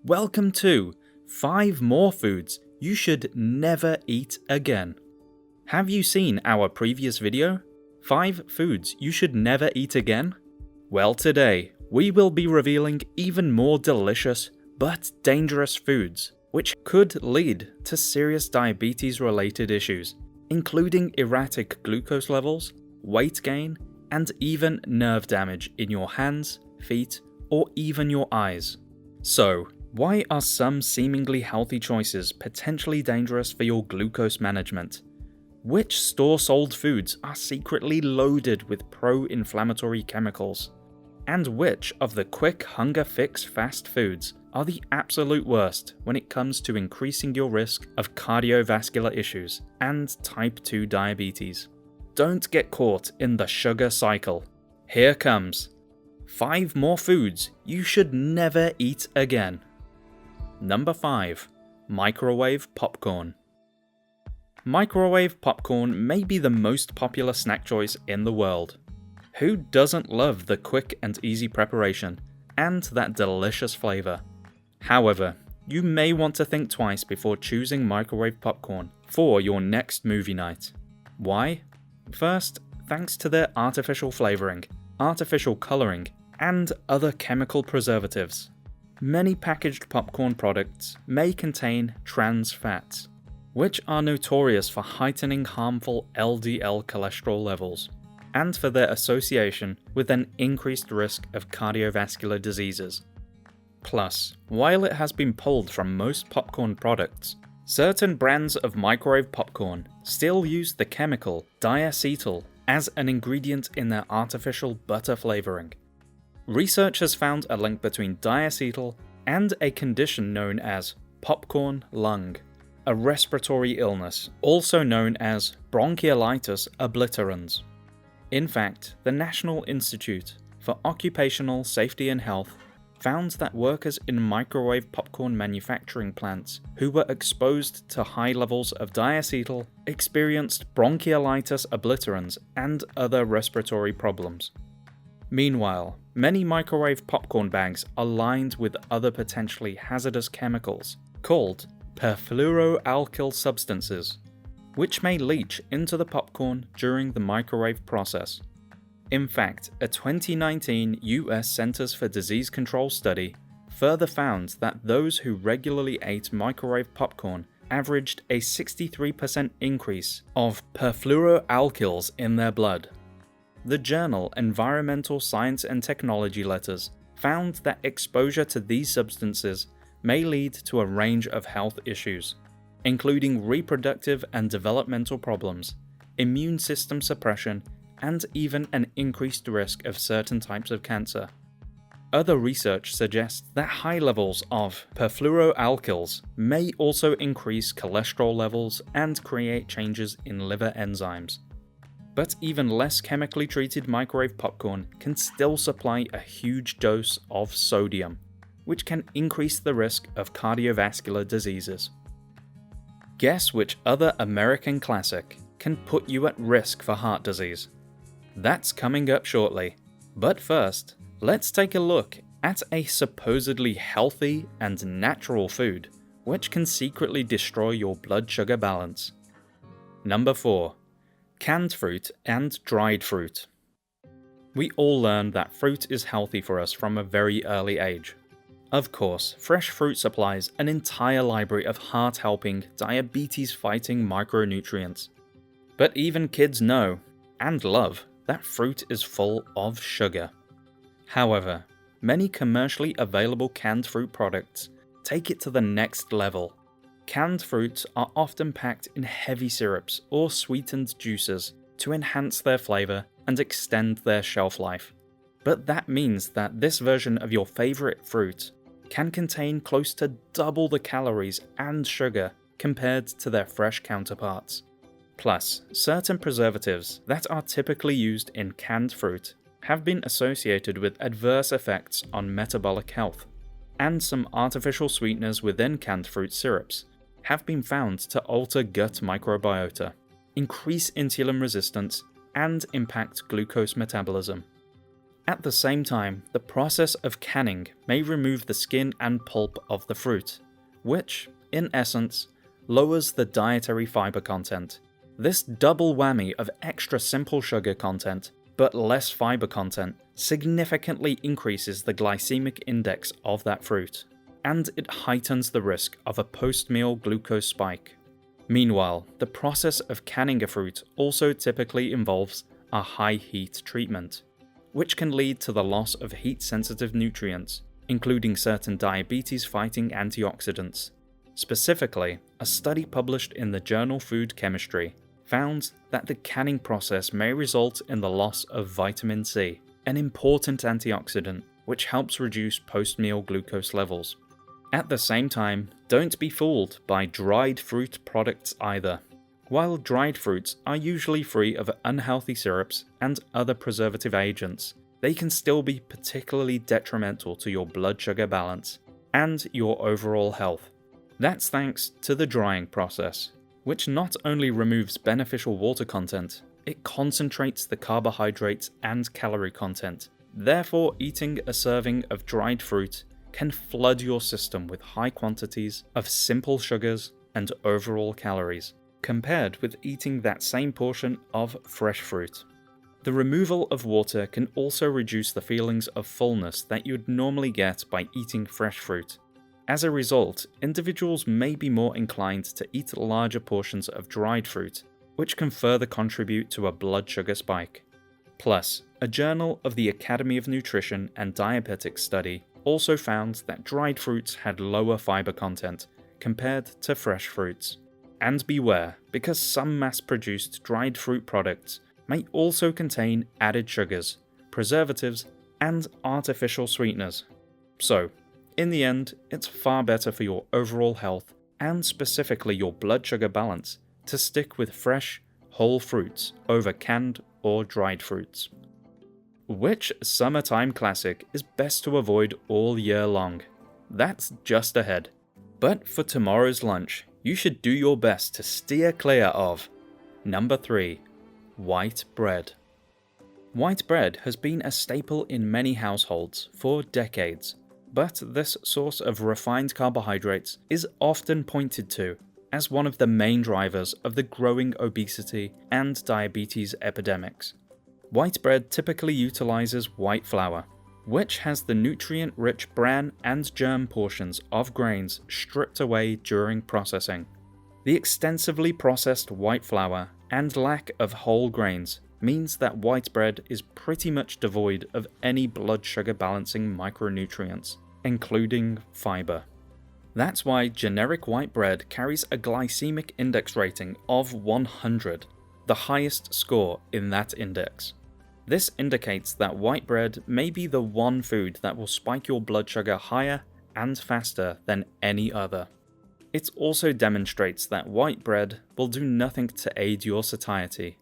Welcome to 5 more foods you should never eat again. Have you seen our previous video? 5 foods you should never eat again? Well, today we will be revealing even more delicious but dangerous foods which could lead to serious diabetes-related issues, including erratic glucose levels, weight gain, and even nerve damage in your hands, feet, or even your eyes. So, why are some seemingly healthy choices potentially dangerous for your glucose management? Which store-sold foods are secretly loaded with pro-inflammatory chemicals? And which of the quick hunger fix fast foods are the absolute worst when it comes to increasing your risk of cardiovascular issues and type 2 diabetes? Don't get caught in the sugar cycle. Here comes 5 more foods you should never eat again. Number 5. Microwave popcorn. Microwave popcorn may be the most popular snack choice in the world. Who doesn't love the quick and easy preparation and that delicious flavor? However, you may want to think twice before choosing microwave popcorn for your next movie night. Why? First, thanks to their artificial flavoring, artificial coloring, and other chemical preservatives. Many packaged popcorn products may contain trans fats, which are notorious for heightening harmful LDL cholesterol levels, and for their association with an increased risk of cardiovascular diseases. Plus, while it has been pulled from most popcorn products, certain brands of microwave popcorn still use the chemical diacetyl as an ingredient in their artificial butter flavoring. Research has found a link between diacetyl and a condition known as popcorn lung, a respiratory illness also known as bronchiolitis obliterans. In fact, the National Institute for Occupational Safety and Health found that workers in microwave popcorn manufacturing plants who were exposed to high levels of diacetyl experienced bronchiolitis obliterans and other respiratory problems. Meanwhile, many microwave popcorn bags are lined with other potentially hazardous chemicals called perfluoroalkyl substances, which may leach into the popcorn during the microwave process. In fact, a 2019 US Centers for Disease Control study further found that those who regularly ate microwave popcorn averaged a 63% increase of perfluoroalkyls in their blood. The journal Environmental Science and Technology Letters found that exposure to these substances may lead to a range of health issues, including reproductive and developmental problems, immune system suppression, and even an increased risk of certain types of cancer. Other research suggests that high levels of perfluoroalkyls may also increase cholesterol levels and create changes in liver enzymes. But even less chemically treated microwave popcorn can still supply a huge dose of sodium, which can increase the risk of cardiovascular diseases. Guess which other American classic can put you at risk for heart disease? That's coming up shortly. But first, let's take a look at a supposedly healthy and natural food which can secretly destroy your blood sugar balance. Number 4. Canned fruit and dried fruit. We all learn that fruit is healthy for us from a very early age. Of course, fresh fruit supplies an entire library of heart-helping, diabetes-fighting micronutrients. But even kids know, and love, that fruit is full of sugar. However, many commercially available canned fruit products take it to the next level. Canned fruits are often packed in heavy syrups or sweetened juices to enhance their flavor and extend their shelf life. But that means that this version of your favorite fruit can contain close to double the calories and sugar compared to their fresh counterparts. Plus, certain preservatives that are typically used in canned fruit have been associated with adverse effects on metabolic health, and some artificial sweeteners within canned fruit syrups have been found to alter gut microbiota, increase insulin resistance, and impact glucose metabolism. At the same time, the process of canning may remove the skin and pulp of the fruit, which, in essence, lowers the dietary fiber content. This double whammy of extra simple sugar content, but less fiber content, significantly increases the glycemic index of that fruit, and it heightens the risk of a post-meal glucose spike. Meanwhile, the process of canning a fruit also typically involves a high heat treatment, which can lead to the loss of heat-sensitive nutrients, including certain diabetes-fighting antioxidants. Specifically, a study published in the journal Food Chemistry found that the canning process may result in the loss of vitamin C, an important antioxidant which helps reduce post-meal glucose levels. At the same time, don't be fooled by dried fruit products either. While dried fruits are usually free of unhealthy syrups and other preservative agents, they can still be particularly detrimental to your blood sugar balance and your overall health. That's thanks to the drying process, which not only removes beneficial water content, it concentrates the carbohydrates and calorie content. Therefore, eating a serving of dried fruit can flood your system with high quantities of simple sugars and overall calories, compared with eating that same portion of fresh fruit. The removal of water can also reduce the feelings of fullness that you'd normally get by eating fresh fruit. As a result, individuals may be more inclined to eat larger portions of dried fruit, which can further contribute to a blood sugar spike. Plus, a Journal of the Academy of Nutrition and Dietetics study also found that dried fruits had lower fiber content compared to fresh fruits. And beware, because some mass-produced dried fruit products may also contain added sugars, preservatives, and artificial sweeteners. So, in the end, it's far better for your overall health, and specifically your blood sugar balance, to stick with fresh, whole fruits over canned or dried fruits. Which summertime classic is best to avoid all year long? That's just ahead. But for tomorrow's lunch, you should do your best to steer clear of number 3. White bread. White bread has been a staple in many households for decades, but this source of refined carbohydrates is often pointed to as one of the main drivers of the growing obesity and diabetes epidemics. White bread typically utilizes white flour, which has the nutrient-rich bran and germ portions of grains stripped away during processing. The extensively processed white flour and lack of whole grains means that white bread is pretty much devoid of any blood sugar balancing micronutrients, including fiber. That's why generic white bread carries a glycemic index rating of 100, the highest score in that index. This indicates that white bread may be the one food that will spike your blood sugar higher and faster than any other. It also demonstrates that white bread will do nothing to aid your satiety.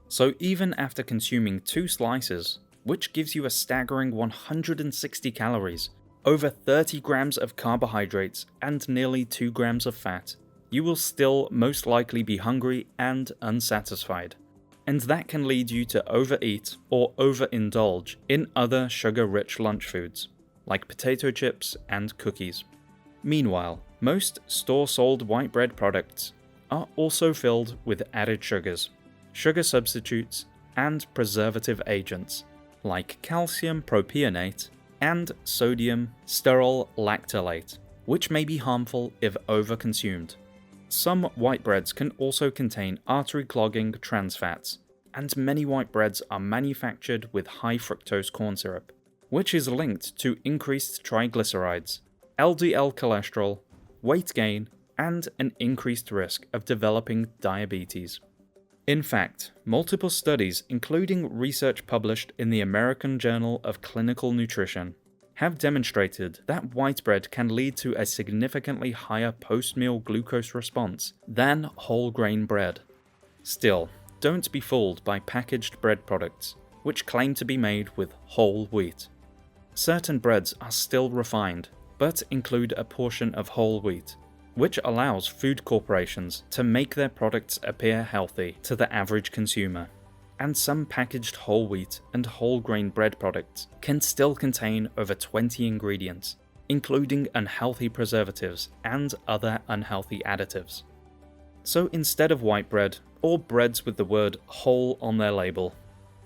So even after consuming 2 slices, which gives you a staggering 160 calories, over 30 grams of carbohydrates, and nearly 2 grams of fat, you will still most likely be hungry and unsatisfied. And that can lead you to overeat or overindulge in other sugar-rich lunch foods, like potato chips and cookies. Meanwhile, most store-sold white bread products are also filled with added sugars, sugar substitutes, and preservative agents, like calcium propionate and sodium stearyl lactylate, which may be harmful if overconsumed. Some white breads can also contain artery-clogging trans fats, and many white breads are manufactured with high fructose corn syrup, which is linked to increased triglycerides, LDL cholesterol, weight gain, and an increased risk of developing diabetes. In fact, multiple studies, including research published in the American Journal of Clinical Nutrition, have demonstrated that white bread can lead to a significantly higher post-meal glucose response than whole grain bread. Still, don't be fooled by packaged bread products, which claim to be made with whole wheat. Certain breads are still refined, but include a portion of whole wheat, which allows food corporations to make their products appear healthy to the average consumer. and some packaged whole wheat and whole grain bread products can still contain over 20 ingredients, including unhealthy preservatives and other unhealthy additives. So instead of white bread, or breads with the word whole on their label,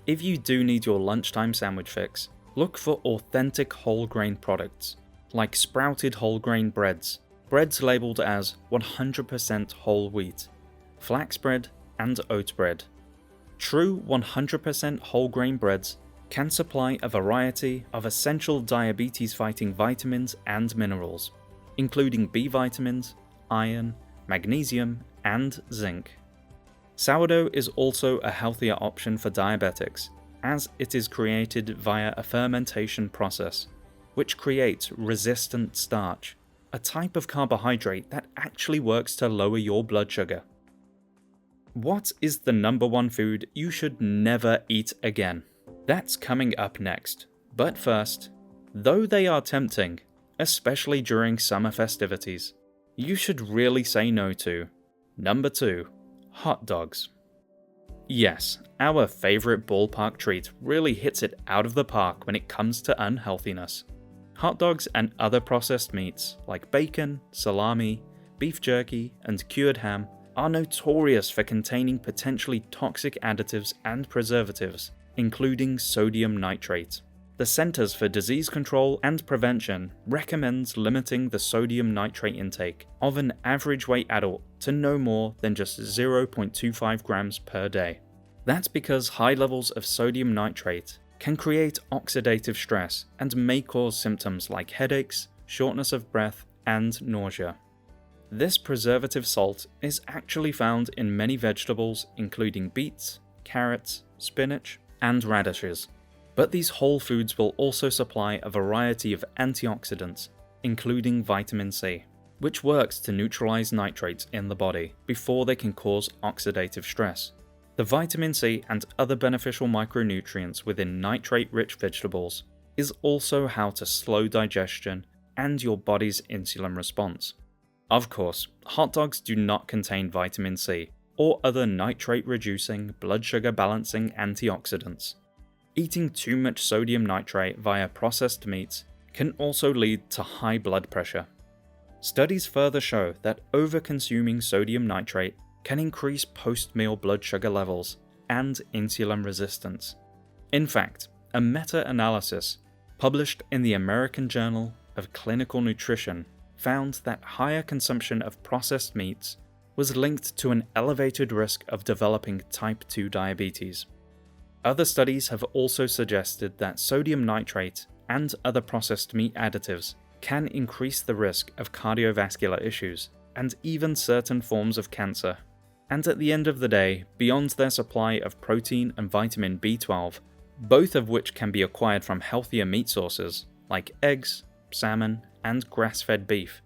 if you do need your lunchtime sandwich fix, look for authentic whole grain products, like sprouted whole grain breads, breads labelled as 100% whole wheat, flax bread, and oat bread. True 100% whole grain breads can supply a variety of essential diabetes-fighting vitamins and minerals, including B vitamins, iron, magnesium, and zinc. Sourdough is also a healthier option for diabetics, as it is created via a fermentation process, which creates resistant starch, a type of carbohydrate that actually works to lower your blood sugar. What is the number one food you should never eat again? That's coming up next. But first, though they are tempting, especially during summer festivities, you should really say no to number 2, hot dogs. Yes, our favourite ballpark treat really hits it out of the park when it comes to unhealthiness. Hot dogs and other processed meats like bacon, salami, beef jerky, and cured ham are notorious for containing potentially toxic additives and preservatives, including sodium nitrate. The Centers for Disease Control and Prevention recommends limiting the sodium nitrate intake of an average weight adult to no more than just 0.25 grams per day. That's because high levels of sodium nitrate can create oxidative stress and may cause symptoms like headaches, shortness of breath, and nausea. This preservative salt is actually found in many vegetables including beets, carrots, spinach, and radishes. But these whole foods will also supply a variety of antioxidants, including vitamin C, which works to neutralize nitrates in the body before they can cause oxidative stress. The vitamin C and other beneficial micronutrients within nitrate-rich vegetables is also how to slow digestion and your body's insulin response. Of course, hot dogs do not contain vitamin C or other nitrate-reducing, blood sugar balancing antioxidants. Eating too much sodium nitrate via processed meats can also lead to high blood pressure. Studies further show that over-consuming sodium nitrate can increase post-meal blood sugar levels and insulin resistance. In fact, a meta-analysis published in the American Journal of Clinical Nutrition found that higher consumption of processed meats was linked to an elevated risk of developing type 2 diabetes. Other studies have also suggested that sodium nitrate and other processed meat additives can increase the risk of cardiovascular issues and even certain forms of cancer. And at the end of the day, beyond their supply of protein and vitamin B12, both of which can be acquired from healthier meat sources like eggs, salmon, and grass-fed beef,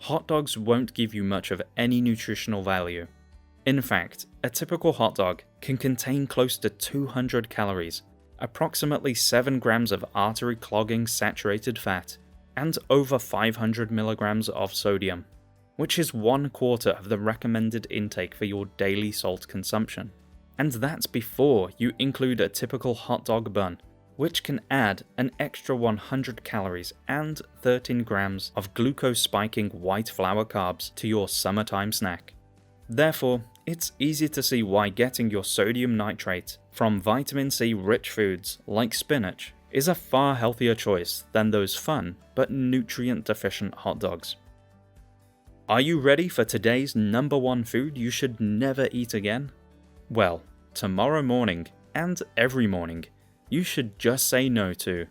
hot dogs won't give you much of any nutritional value. In fact, a typical hot dog can contain close to 200 calories, approximately 7 grams of artery-clogging saturated fat, and over 500 milligrams of sodium, which is 1/4 of the recommended intake for your daily salt consumption. And that's before you include a typical hot dog bun, which can add an extra 100 calories and 13 grams of glucose-spiking white flour carbs to your summertime snack. Therefore, it's easy to see why getting your sodium nitrate from vitamin C-rich foods like spinach is a far healthier choice than those fun but nutrient-deficient hot dogs. Are you ready for today's number one food you should never eat again? Well, tomorrow morning, and every morning, you should just say no to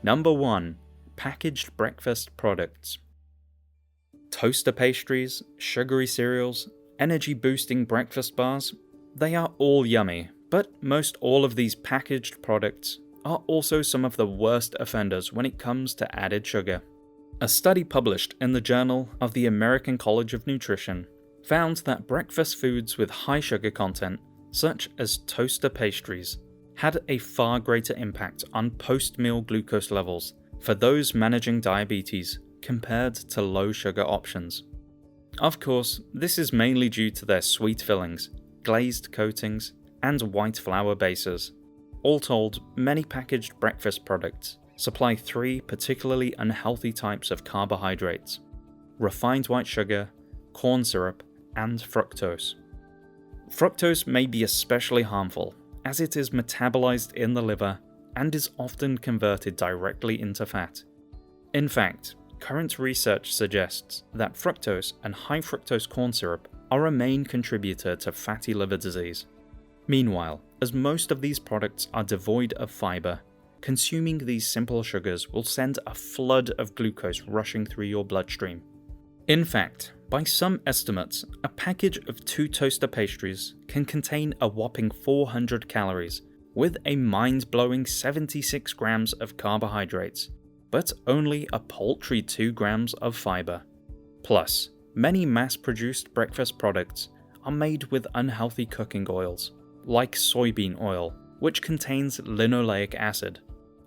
number 1, packaged breakfast products. Toaster pastries, sugary cereals, energy-boosting breakfast bars, they are all yummy, but most all of these packaged products are also some of the worst offenders when it comes to added sugar. A study published in the Journal of the American College of Nutrition found that breakfast foods with high sugar content, such as toaster pastries, had a far greater impact on post-meal glucose levels for those managing diabetes compared to low sugar options. Of course, this is mainly due to their sweet fillings, glazed coatings, and white flour bases. All told, many packaged breakfast products supply 3 particularly unhealthy types of carbohydrates: refined white sugar, corn syrup, and fructose. Fructose may be especially harmful, as it is metabolized in the liver and is often converted directly into fat. In fact, current research suggests that fructose and high fructose corn syrup are a main contributor to fatty liver disease. Meanwhile, as most of these products are devoid of fiber, consuming these simple sugars will send a flood of glucose rushing through your bloodstream. In fact, by some estimates, a package of 2 toaster pastries can contain a whopping 400 calories, with a mind-blowing 76 grams of carbohydrates, but only a paltry 2 grams of fiber. Plus, many mass-produced breakfast products are made with unhealthy cooking oils, like soybean oil, which contains linoleic acid.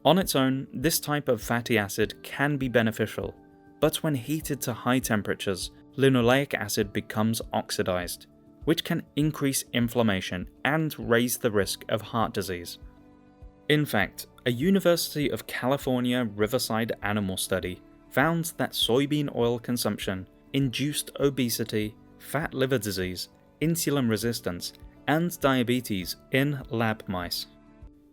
On its own, this type of fatty acid can be beneficial, but when heated to high temperatures, linoleic acid becomes oxidized, which can increase inflammation and raise the risk of heart disease. In fact, a University of California Riverside animal study found that soybean oil consumption induced obesity, fat liver disease, insulin resistance, and diabetes in lab mice.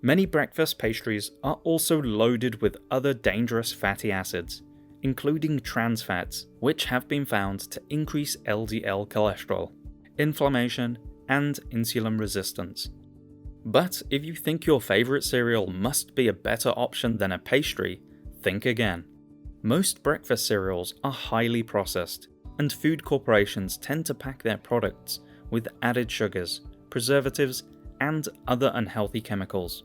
Many breakfast pastries are also loaded with other dangerous fatty acids, including trans fats, which have been found to increase LDL cholesterol, inflammation, and insulin resistance. But if you think your favorite cereal must be a better option than a pastry, think again. Most breakfast cereals are highly processed, and food corporations tend to pack their products with added sugars, preservatives, and other unhealthy chemicals.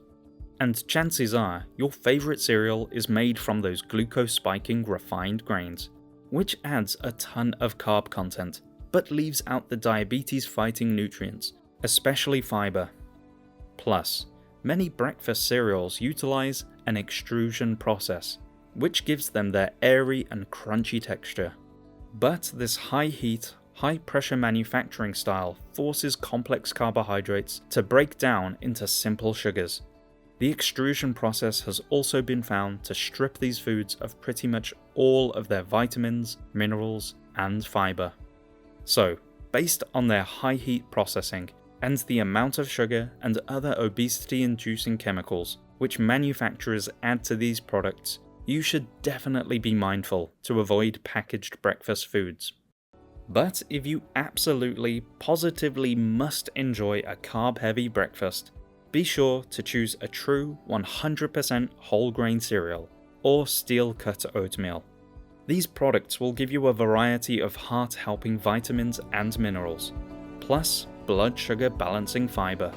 And chances are, your favorite cereal is made from those glucose-spiking refined grains, which adds a ton of carb content, but leaves out the diabetes-fighting nutrients, especially fiber. Plus, many breakfast cereals utilize an extrusion process, which gives them their airy and crunchy texture. But this high-heat, high-pressure manufacturing style forces complex carbohydrates to break down into simple sugars. The extrusion process has also been found to strip these foods of pretty much all of their vitamins, minerals, and fiber. So, based on their high heat processing and the amount of sugar and other obesity-inducing chemicals which manufacturers add to these products, you should definitely be mindful to avoid packaged breakfast foods. But if you absolutely, positively must enjoy a carb-heavy breakfast, be sure to choose a true 100% whole grain cereal or steel-cut oatmeal. These products will give you a variety of heart-helping vitamins and minerals, plus blood sugar balancing fiber.